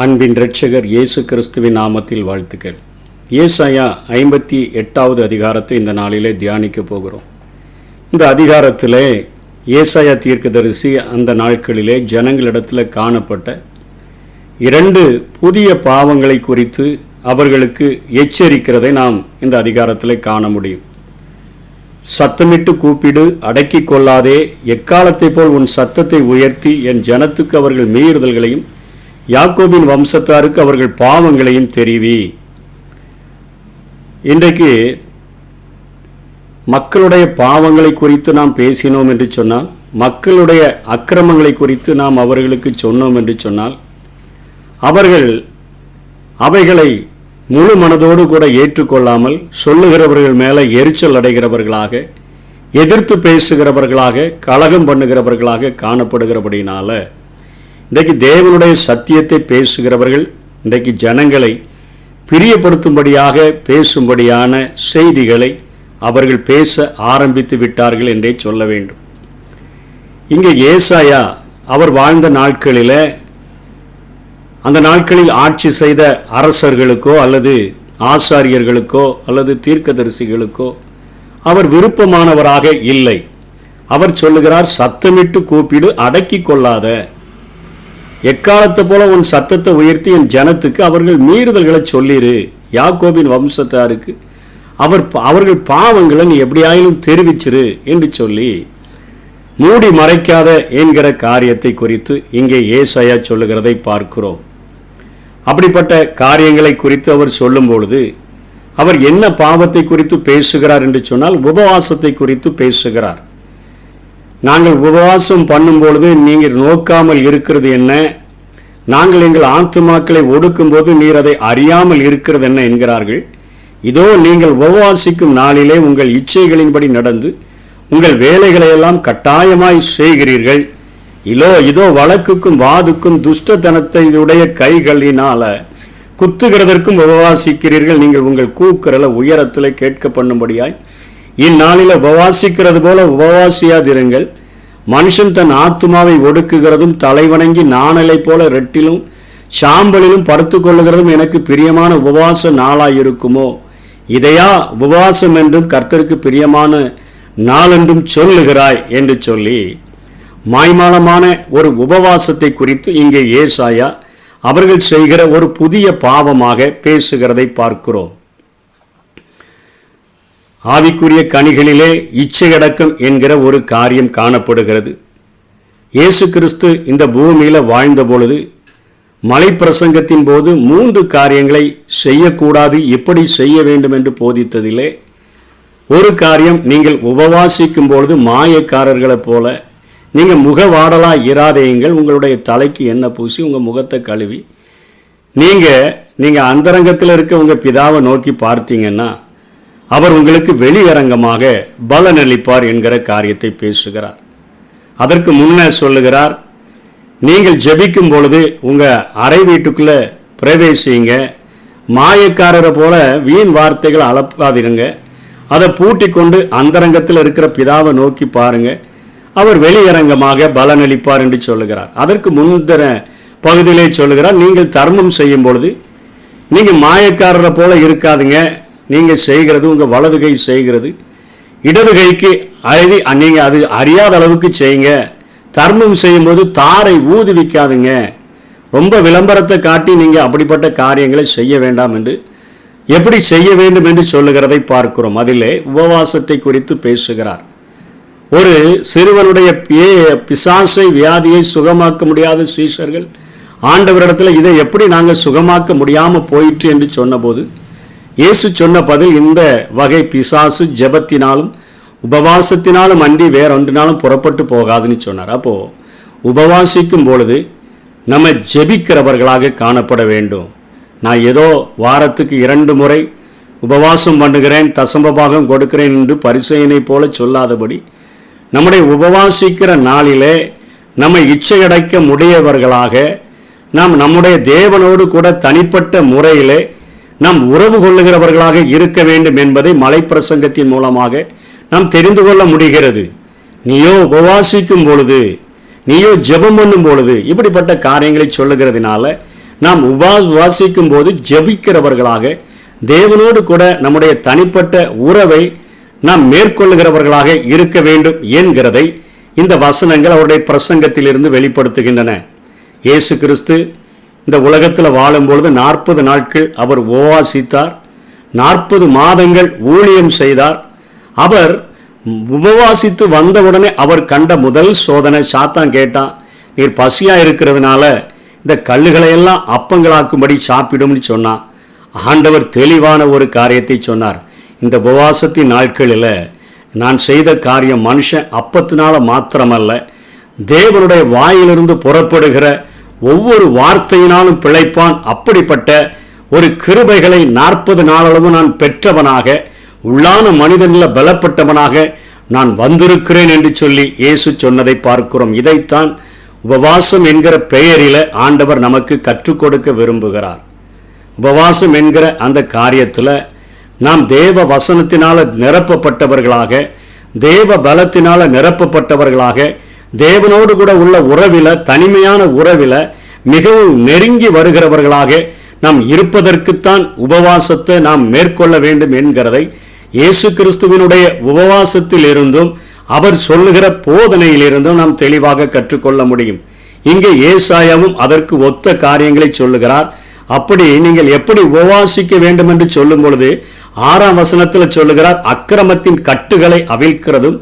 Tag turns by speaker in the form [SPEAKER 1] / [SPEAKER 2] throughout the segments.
[SPEAKER 1] அன்பின் இரட்சகர் இயேசு கிறிஸ்துவின் நாமத்தில் வாழ்த்துக்கள். ஏசாயா 58வது அதிகாரத்தை இந்த நாளிலே தியானிக்க போகிறோம். இந்த அதிகாரத்திலே ஏசாயா தீர்க்கதரிசி அந்த நாட்களிலே ஜனங்களிடத்தில் காணப்பட்ட 2 புதிய பாவங்களை குறித்து அவர்களுக்கு எச்சரிக்கிறதை நாம் இந்த அதிகாரத்தில் காண முடியும். சத்தமிட்டு கூப்பிடு, அடக்கிக் கொள்ளாதே, எக்காலத்தை போல் உன் சத்தத்தை உயர்த்தி என் ஜனத்துக்கு அவர்கள் மீறுதல்களையும் யாக்கோபின் வம்சத்தாருக்கு அவர்கள் பாவங்களையும் தெரிவி. இன்றைக்கு மக்களுடைய பாவங்களை குறித்து நாம் பேசினோம் என்று சொன்னால், மக்களுடைய அக்கிரமங்களை குறித்து நாம் அவர்களுக்கு சொன்னோம் என்று சொன்னால், அவர்கள் அவைகளை முழு மனதோடு கூட ஏற்றுக்கொள்ளாமல் சொல்லுகிறவர்கள் மேலே எரிச்சல் அடைகிறவர்களாக, எதிர்த்து பேசுகிறவர்களாக, கலகம் பண்ணுகிறவர்களாக காணப்படுகிறபடினால இன்றைக்கு தேவனுடைய சத்தியத்தை பேசுகிறவர்கள் இன்றைக்கு ஜனங்களை பிரியப்படுத்தும்படியாக பேசும்படியான செய்திகளை அவர்கள் பேச ஆரம்பித்து விட்டார்கள் என்றே சொல்ல வேண்டும். இங்கே ஏசாயா அவர் வாழ்ந்த நாட்களில், அந்த நாட்களில் ஆட்சி செய்த அரசர்களுக்கோ அல்லது ஆசாரியர்களுக்கோ அல்லது தீர்க்கதரிசிகளுக்கோ அவர் விருப்பமானவராக இல்லை. அவர் சொல்லுகிறார், சத்தமிட்டு கூப்பிடு, அடக்கி கொள்ளாத, எக்காலத்தை போல உன் சத்தத்தை உயர்த்தி என் ஜனத்துக்கு அவர்கள் மீறுதல்களை சொல்லிரு, யாக்கோபின் வம்சத்தாருக்கு அவர்கள் பாவங்களை நீ எப்படியாயிலும் தெரிவிச்சிரு என்று சொல்லி மூடி மறைக்காத என்கிற காரியத்தை குறித்து இங்கே ஏசாயா சொல்லுகிறதை பார்க்கிறோம். அப்படிப்பட்ட காரியங்களை குறித்து அவர் சொல்லும் பொழுது அவர் என்ன பாவத்தை குறித்து பேசுகிறார் என்று சொன்னால், உபவாசத்தை குறித்து பேசுகிறார். நாங்கள் உபவாசம் பண்ணும் பொழுது நீங்கள் நோக்காமல் இருக்கிறது என்ன, நாங்கள் எங்கள் ஆத்துமாக்களை ஒடுக்கும் போது நீர் அதை அறியாமல் இருக்கிறது என்ன என்கிறார்கள். இதோ நீங்கள் உபவாசிக்கும் நாளிலே உங்கள் இச்சைகளின்படி நடந்து உங்கள் வேலைகளை எல்லாம் கட்டாயமாய் செய்கிறீர்கள். இதோ வழக்குக்கும் வாதுக்கும் துஷ்டத்தனத்தையுடைய கைகளினால குத்துகிறதற்கும் உபவாசிக்கிறீர்கள். நீங்கள் உங்கள் கூக்குரலை உயரத்தில் கேட்க பண்ணும்படியாய் இந்நாளில் உபவாசிக்கிறது போல உபவாசியாதிருங்கள். மனுஷன் தன் ஆத்துமாவை ஒடுக்குகிறதும் தலைவணங்கி நாணலை போல ரெட்டிலும் சாம்பலிலும் படுத்து கொள்ளுகிறதும் எனக்கு பிரியமான உபவாச நாளாயிருக்குமோ? இதையா உபவாசம் என்றும் கர்த்தருக்கு பிரியமான நாள் என்றும் சொல்லுகிறாய் என்று சொல்லி மாய்மாலமான ஒரு உபவாசத்தை குறித்து இங்கே ஏசாயா அவர்கள் செய்கிற ஒரு புதிய பாவமாக பேசுகிறதை பார்க்கிறோம். ஆவிக்குரிய கனிகளிலே இச்சையடக்கம் என்கிற ஒரு காரியம் காணப்படுகிறது. இயேசு கிறிஸ்து இந்த பூமியில் வாழ்ந்த பொழுது மலை பிரசங்கத்தின் போது 3 காரியங்களை செய்யக்கூடாது, எப்படி செய்ய வேண்டும் என்று போதித்ததிலே ஒரு காரியம், நீங்கள் உபவாசிக்கும் பொழுது மாயக்காரர்களைப் போல நீங்கள் முகவாடலாக இராதேயுங்கள், உங்களுடைய தலைக்கு எண்ணெய் பூசி உங்கள் முகத்தை கழுவி நீங்கள் அந்தரங்கத்தில் இருக்க உங்கள் பிதாவை நோக்கி பார்த்தீங்கன்னா அவர் உங்களுக்கு வெளியரங்கமாக பலனளிப்பார் என்கிற காரியத்தை பேசுகிறார். அதற்கு முன்ன சொல்லுகிறார், நீங்கள் ஜெபிக்கும் பொழுது உங்கள் அறை வீட்டுக்குள்ளே பிரவேசிங்க, மாயக்காரரை போல வீண் வார்த்தைகளை அளப்பாதிருங்க, அதை பூட்டி கொண்டு அந்தரங்கத்தில் இருக்கிற பிதாவை நோக்கி பாருங்க, அவர் வெளியரங்கமாக பலனளிப்பார் என்று சொல்லுகிறார். அதற்கு முந்தின பகுதியிலே சொல்லுகிறார், நீங்கள் தர்மம் செய்யும் பொழுது நீங்கள் மாயக்காரரை போல இருக்காதுங்க, நீங்கள் செய்கிறது உங்கள் வலது கை செய்கிறது இடது கைக்கு நீங்கள் அது அறியாத அளவுக்கு செய்யுங்க. தர்மம் செய்யும்போது தாரை ஊதுவிக்காதுங்க, ரொம்ப விளம்பரத்தை காட்டி நீங்கள் அப்படிப்பட்ட காரியங்களை செய்ய வேண்டாம் என்று எப்படி செய்ய வேண்டும் என்று சொல்லுகிறதை பார்க்கிறோம். அதிலே உபவாசத்தை குறித்து பேசுகிறார். ஒரு சிறுவனுடைய பிசாசை வியாதியை சுகமாக்க முடியாத சீஷர்கள் ஆண்டவரிடத்தில் இதை எப்படி நாங்கள் சுகமாக்க முடியாமல் போயிற்று என்று சொன்னபோது இயேசு சொன்ன பதில், இந்த வகை பிசாசு ஜெபத்தினாலும் உபவாசத்தினாலும் அன்றி வேறொன்றினாலும் புறப்பட்டு போகாதுன்னு சொன்னார். அப்போது உபவாசிக்கும் பொழுது நம்ம ஜெபிக்கிறவர்களாக காணப்பட வேண்டும். நான் ஏதோ வாரத்துக்கு 2 முறை உபவாசம் பண்ணுகிறேன், தசமபாகம் கொடுக்கிறேன் என்று பரிசேயனை போல சொல்லாதபடி நம்முடைய உபவாசிக்கிற நாளிலே நம்ம இச்சையடைக்க முடியவர்களாக நாம் நம்முடைய தேவனோடு கூட தனிப்பட்ட முறையிலே நாம் உறவு கொள்ளுகிறவர்களாக இருக்க வேண்டும் என்பதை மலை பிரசங்கத்தின் மூலமாக நாம் தெரிந்து கொள்ள முடிகிறது. நீயோ உபவாசிக்கும் பொழுது, நீயோ ஜெபம் பண்ணும் பொழுது இப்படிப்பட்ட காரியங்களை சொல்லுகிறதுனால நாம் உபவாசிக்கும் போது ஜெபிக்கிறவர்களாக, தேவனோடு கூட நம்முடைய தனிப்பட்ட உறவை நாம் மேற்கொள்ளுகிறவர்களாக இருக்க வேண்டும் என்கிறதை இந்த வசனங்கள் அவருடைய பிரசங்கத்திலிருந்து வெளிப்படுத்துகின்றன. இயேசு கிறிஸ்து இந்த உலகத்தில் வாழும்பொழுது 40 நாட்கள் அவர் உபவாசித்தார், 40 மாதங்கள் ஊழியம் செய்தார். அவர் உபவாசித்து வந்தவுடனே அவர் கண்ட முதல் சோதனை, சாத்தான் கேட்டான், நீர் பசியா இருக்கிறதுனால இந்த கல்லுகளை எல்லாம் அப்பங்களாக்கும்படி சாப்பிடும்னு சொன்னான். ஆண்டவர் தெளிவான ஒரு காரியத்தை சொன்னார். இந்த உபவாசத்தின் நாட்களில் நான் செய்த காரியம் மனுஷன் அப்பத்தினால மாத்திரமல்ல, தேவனுடைய வாயிலிருந்து புறப்படுகிற ஒவ்வொரு வார்த்தையினாலும் பிழைப்பான். அப்படிப்பட்ட ஒரு கிருபைகளை 40 நாளளவு நான் பெற்றவனாக, உள்ளான மனிதனில் பலப்பட்டவனாக நான் வந்திருக்கிறேன் என்று சொல்லி இயேசு சொன்னதை பார்க்கிறோம். இதைத்தான் உபவாசம் என்கிற பெயரில் ஆண்டவர் நமக்கு கற்றுக் கொடுக்க விரும்புகிறார். உபவாசம் என்கிற அந்த காரியத்தில் நாம் தேவ வசனத்தினால நிரப்பப்பட்டவர்களாக, தேவ பலத்தினால நிரப்பப்பட்டவர்களாக, தேவனோடு கூட உள்ள உறவில, தனிமையான உறவில மிகவும் நெருங்கி வருகிறவர்களாக நாம் இருப்பதற்குத்தான் உபவாசத்தை நாம் மேற்கொள்ள வேண்டும் என்கிறதை இயேசு கிறிஸ்துவினுடைய உபவாசத்தில் இருந்தும் அவர் சொல்லுகிற போதனையிலிருந்தும் நாம் தெளிவாக கற்றுக்கொள்ள முடியும். இங்கே ஏசாயாவும் அதற்கு ஒத்த காரியங்களை சொல்லுகிறார். அப்படி நீங்கள் எப்படி உபவாசிக்க வேண்டும் என்று சொல்லும் பொழுது 6ஆம் வசனத்தில் சொல்லுகிறார், அக்கிரமத்தின் கட்டுகளை அவிழ்க்கிறதும்,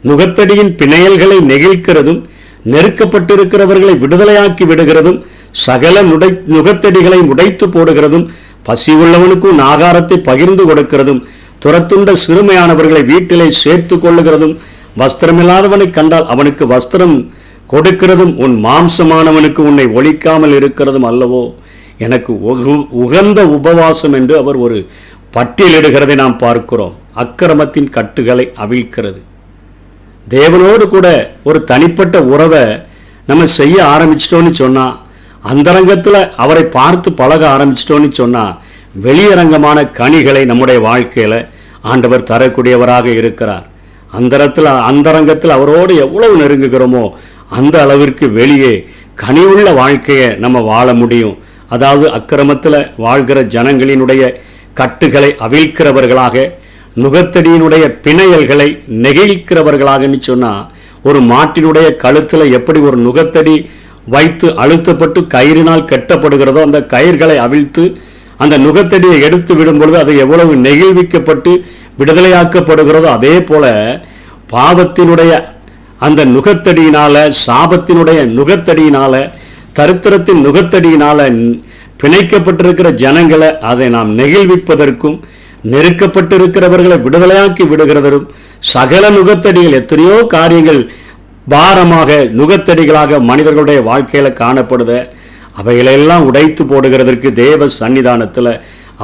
[SPEAKER 1] நுகத்தடியின் பிணையல்களை நெகிழ்க்கிறதும், நெருக்கப்பட்டிருக்கிறவர்களை விடுதலையாக்கி விடுகிறதும், சகல நுகத்தடிகளை உடைத்து போடுகிறதும், பசி உள்ளவனுக்கும் ஆகாரத்தை பகிர்ந்து கொடுக்கிறதும், துரத்துண்ட சிறுமையானவர்களை வீட்டிலே சேர்த்து கொள்ளுகிறதும், வஸ்திரமில்லாதவனை கண்டால் அவனுக்கு வஸ்திரம் கொடுக்கிறதும், உன் மாம்சமானவனுக்கு உன்னை ஒழிக்காமல் இருக்கிறதும் அல்லவோ எனக்கு உகந்த உபவாசம் என்று அவர் ஒரு பட்டியலிடுகிறதை நாம் பார்க்கிறோம். அக்கிரமத்தின் கட்டுகளை அவிழ்க்கிறது. தேவனோடு கூட ஒரு தனிப்பட்ட உறவை நம்ம செய்ய ஆரம்பிச்சிட்டோன்னு சொன்னா, அந்தரங்கத்தில் அவரை பார்த்து பழக ஆரம்பிச்சிட்டோன்னு சொன்னா, வெளியரங்கமான கனிகளை நம்முடைய வாழ்க்கையில் ஆண்டவர் தரக்கூடியவராக இருக்கிறார். அந்தரங்கத்தில் அவரோடு எவ்வளவு நெருங்குகிறோமோ அந்த அளவிற்கு வெளியே கனிவுள்ள வாழ்க்கையை நம்ம வாழ முடியும். அதாவது அக்கிரமத்தில் வாழ்கிற ஜனங்களினுடைய கட்டுகளை அவிழ்க்கிறவர்களாக, நுகத்தடியினுடைய பிணையல்களை நெகிழ்க்கிறவர்களாகன்னு சொன்னால், ஒரு மாட்டினுடைய கழுத்தில் எப்படி ஒரு நுகத்தடி வைத்து அழுத்தப்பட்டு கயிறினால் கட்டப்படுகிறதோ, அந்த கயிர்களை அவிழ்த்து அந்த நுகத்தடியை எடுத்து விடும் பொழுது அது எவ்வளவு நெகிழ்விக்கப்பட்டு விடுதலையாக்கப்படுகிறதோ, அதே போல பாவத்தினுடைய அந்த நுகத்தடியினால, சாபத்தினுடைய நுகத்தடியினால, தரித்திரத்தின் நுகத்தடியினால பிணைக்கப்பட்டிருக்கிற ஜனங்களை அதை நாம் நெகிழ்விப்பதற்கும், நெருக்கப்பட்டிருக்கிறவர்களை விடுதலையாக்கி விடுகிறதற்கும் சகல நுகத்தடிகள், எத்தனையோ காரியங்கள் பாரமாக நுகத்தடிகளாக மனிதர்களுடைய வாழ்க்கையில காணப்படுத, அவைகளெல்லாம் உடைத்து போடுகிறதற்கு தேவ சன்னிதானத்தில்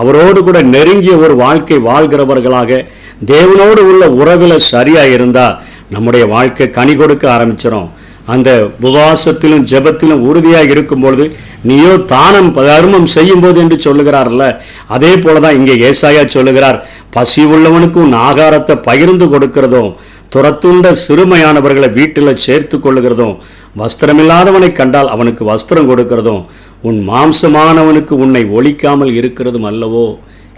[SPEAKER 1] அவரோடு கூட நெருங்கிய ஒரு வாழ்க்கை வாழ்கிறவர்களாக, தேவனோடு உள்ள உறவில் சரியாக இருந்தால் நம்முடைய வாழ்க்கை கனி கொடுக்க ஆரம்பிச்சிடும். அந்த உபவாசத்திலும் ஜெபத்திலும் உறுதியாக இருக்கும்பொழுது, நீயோ தானம் தர்மம் செய்யும் போது என்று சொல்லுகிறார்ல, அதே போலதான் இங்கே ஏசாயா சொல்லுகிறார், பசி உள்ளவனுக்கு உன் ஆகாரத்தை பகிர்ந்து கொடுக்கிறதும், துரத்துண்ட சிறுமையானவர்களை வீட்டில் சேர்த்து கொள்ளுகிறதும், வஸ்திரமில்லாதவனை கண்டால் அவனுக்கு வஸ்திரம் கொடுக்கிறதும், உன் மாம்சமானவனுக்கு உன்னை ஒழிக்காமல் இருக்கிறதும் அல்லவோ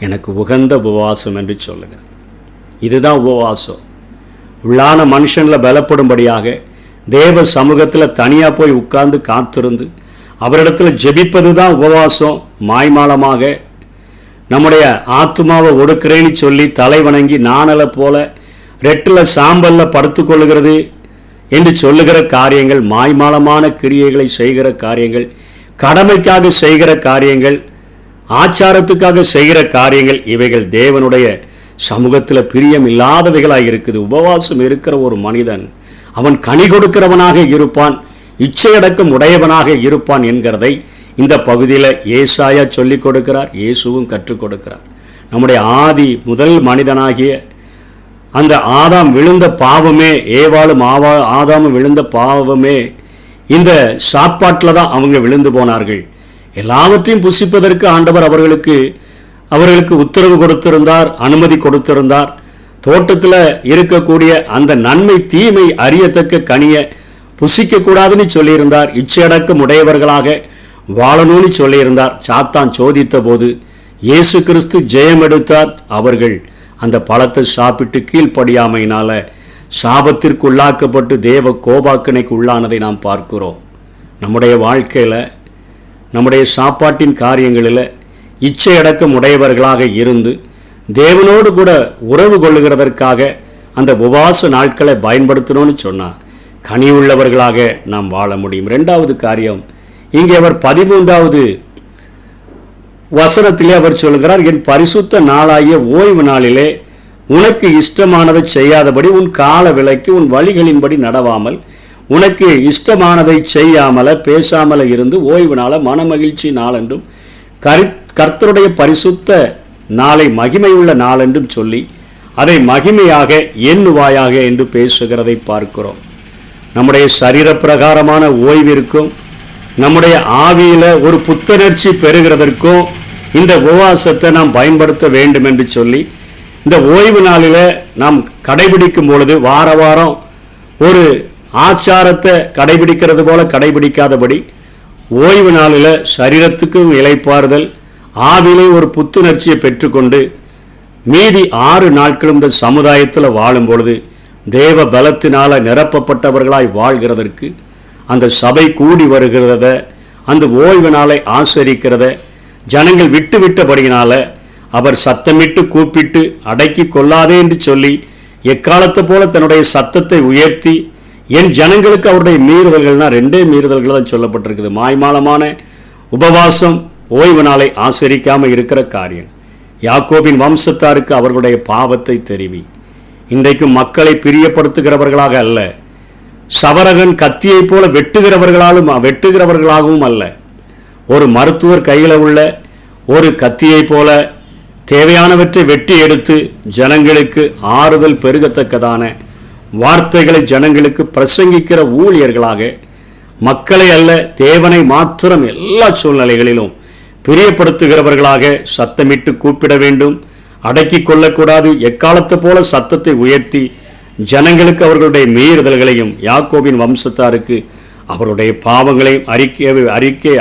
[SPEAKER 1] எனக்கு உகந்த உபவாசம் என்று சொல்லுகிறது. இதுதான் உபவாசம். உள்ளான மனுஷனில் பலப்படும்படியாக தேவ சமூகத்தில் தனியாக போய் உட்கார்ந்து காத்திருந்து அவரிடத்தில் ஜெபிப்பது தான் உபவாசம். மாய்மாலமாக நம்முடைய ஆத்மாவை ஒடுக்கிறேன்னு சொல்லி தலை வணங்கி நாணலை போல ரெட்டில் சாம்பல்ல படுத்துக்கொள்ளுகிறது என்று சொல்லுகிற காரியங்கள், மாய்மாலமான கிரியைகளை செய்கிற காரியங்கள், கடமைக்காக செய்கிற காரியங்கள், ஆச்சாரத்துக்காக செய்கிற காரியங்கள், இவைகள் தேவனுடைய சமூகத்தில் பிரியம் இல்லாதவைகளாக இருக்குது. உபவாசம் இருக்கிற ஒரு மனிதன் அவன் கனி கொடுக்கிறவனாக இருப்பான், இச்சையடக்கம் உடையவனாக இருப்பான் என்கிறதை இந்த பகுதியில் ஏசாயா சொல்லிக் கொடுக்கிறார், இயேசுவும் கற்றுக் கொடுக்கிறார். நம்முடைய ஆதி முதல் மனிதனாகிய அந்த ஆதாம் விழுந்த பாவமே, ஏவாளும் ஆதாமும் விழுந்த பாவமே இந்த சாப்பாட்டில் தான் அவங்க விழுந்து போனார்கள். எல்லாவற்றையும் புசிப்பதற்கு ஆண்டவர் அவர்களுக்கு உத்தரவு கொடுத்திருந்தார், அனுமதி கொடுத்திருந்தார். தோட்டத்தில் இருக்கக்கூடிய அந்த நன்மை தீமை அறியத்தக்க கனியை புசிக்க கூடாதுன்னு சொல்லியிருந்தார். இச்சையடக்கம் உடையவர்களாக வாழணும்னு சொல்லியிருந்தார். சாத்தான் சோதித்த போது இயேசு கிறிஸ்து ஜெயம் எடுத்தார். அவர்கள் அந்த பழத்தை சாப்பிட்டு கீழ்ப்படியாமையினால சாபத்திற்கு உள்ளாக்கப்பட்டு தேவ கோபாக்கனைக்கு உள்ளானதை நாம் பார்க்கிறோம். நம்முடைய வாழ்க்கையில், நம்முடைய சாப்பாட்டின் காரியங்களில் இச்சையடக்கம் உடையவர்களாக இருந்து தேவனோடு கூட உறவு கொள்ளுகிறதற்காக அந்த உபவாச நாட்களை பயன்படுத்தணும்னு சொன்னால் கனி உள்ளவர்களாக நாம் வாழ முடியும். 2வது காரியம், இங்கே அவர் 13வது வசனத்திலே அவர் சொல்கிறார், என் பரிசுத்த நாளாகிய ஓய்வு நாளிலே உனக்கு இஷ்டமானதை செய்யாதபடி உன் கால விலக்கி உன் வழிகளின்படி நடவாமல் உனக்கு இஷ்டமானதை செய்யாமல பேசாமல இருந்து ஓய்வு நாள மனமகிழ்ச்சி நாள் என்றும் கர்த்தருடைய பரிசுத்த நாளை மகிமையுள்ள நாள் என்றும் சொல்லி அதை மகிமையாக எண்ணுவாயாக என்று பேசுகிறதை பார்க்கிறோம். நம்முடைய சரீர பிரகாரமான ஓய்விற்கும் நம்முடைய ஆவியில ஒரு புத்துணர்ச்சி பெறுகிறதற்கும் இந்த உபவாசத்தை நாம் பயன்படுத்த வேண்டும் என்று சொல்லி இந்த ஓய்வு நாளில் நாம் கடைபிடிக்கும் பொழுது வார வாரம் ஒரு ஆச்சாரத்தை கடைபிடிக்கிறது போல கடைபிடிக்காதபடி ஓய்வு நாளில் சரீரத்துக்கும் இளைப்பாறுதல், ஆவிலே ஒரு புத்துணர்ச்சியை பெற்றுக்கொண்டு மீதி 6 நாட்களும் இந்த சமுதாயத்தில் வாழும் பொழுது தேவ பலத்தினால நிரப்பப்பட்டவர்களாய் வாழ்கிறதற்கு அந்த சபை கூடி வருகிறத, அந்த ஓய்வு நாளை ஆசரிக்கிறத ஜனங்கள் விட்டுவிட்டபடியினால அவர் சத்தமிட்டு கூப்பிட்டு அடக்கி கொள்ளாதே என்று சொல்லி எக்காலத்தை போல தன்னுடைய சத்தத்தை உயர்த்தி என் ஜனங்களுக்கு அவருடைய மீறுதல்கள்னா 2 மீறுதல்கள் தான் சொல்லப்பட்டிருக்குது. மாய்மாலமான உபவாசம், ஓய்வு நாளை ஆசரிக்காமல் இருக்கிற காரியம். யாக்கோபின் வம்சத்தாருக்கு அவர்களுடைய பாவத்தை தெரிவி. இன்றைக்கும் மக்களை பிரியப்படுத்துகிறவர்களாக அல்ல, சவரகன் கத்தியை போல வெட்டுகிறவர்களாகவும் அல்ல, ஒரு மருத்துவர் கையில் உள்ள ஒரு கத்தியை போல தேவையானவற்றை வெட்டி எடுத்து ஜனங்களுக்கு ஆறுதல் பெருகத்தக்கதான வார்த்தைகளை ஜனங்களுக்கு பிரசங்கிக்கிற ஊழியர்களாக, மக்களை அல்ல தேவனை மாத்திரம் எல்லா சூழ்நிலைகளிலும் பிரியப்படுத்துகிறவர்களாக சத்தமிட்டு கூப்பிட வேண்டும், அடக்கி கொள்ளக்கூடாது. எக்காலத்தை போல சத்தத்தை உயர்த்தி ஜனங்களுக்கு அவர்களுடைய மீறுதல்களையும் யாக்கோபின் வம்சத்தாருக்கு அவருடைய பாவங்களையும்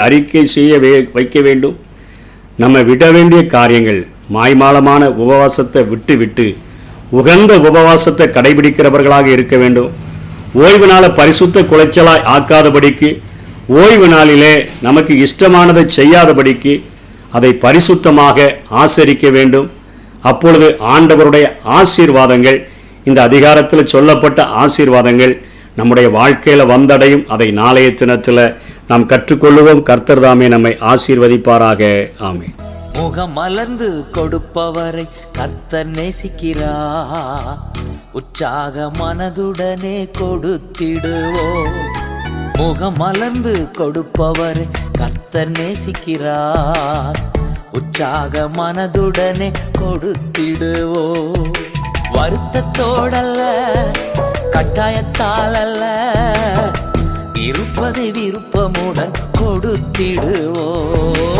[SPEAKER 1] அறிக்கை செய்ய வைக்க வேண்டும். நம்ம விட வேண்டிய காரியங்கள் மாய்மாலமான உபவாசத்தை விட்டு உகந்த உபவாசத்தை கடைபிடிக்கிறவர்களாக இருக்க வேண்டும். ஓய்வு நாளை பரிசுத்த குலைச்சலாய் ஆக்காதபடிக்கு, ஓய்வு நாளிலே நமக்கு இஷ்டமானதை செய்யாதபடிக்கு அதை பரிசுத்தமாக ஆசரிக்க வேண்டும். அப்பொழுது ஆண்டவருடைய ஆசீர்வாதங்கள், இந்த அதிகாரத்தில் சொல்லப்பட்ட ஆசீர்வாதங்கள் நம்முடைய வாழ்க்கையில் வந்தடையும். அதை நாளைய தினத்தில் நாம் கற்றுக்கொள்ளுவோம். கர்த்தர் தாமே நம்மை ஆசீர்வதிப்பாராக. ஆமென்.
[SPEAKER 2] முகம் மலர்ந்து கொடுப்பவரை கர்த்தர் நேசிக்கிறார். உற்சாக மனதுடனே கொடுத்திடுவோம். முகம் மலர்ந்து கொடுப்பவரை கர்த்தர் நேசிக்கிறார். உற்சாக மனதுடனே கொடுத்திடுவோம். வருத்தத்தோடல்ல, கட்டாயத்தால் அல்ல, இருப்பதை விருப்பமுடன் கொடுத்திடுவோம்.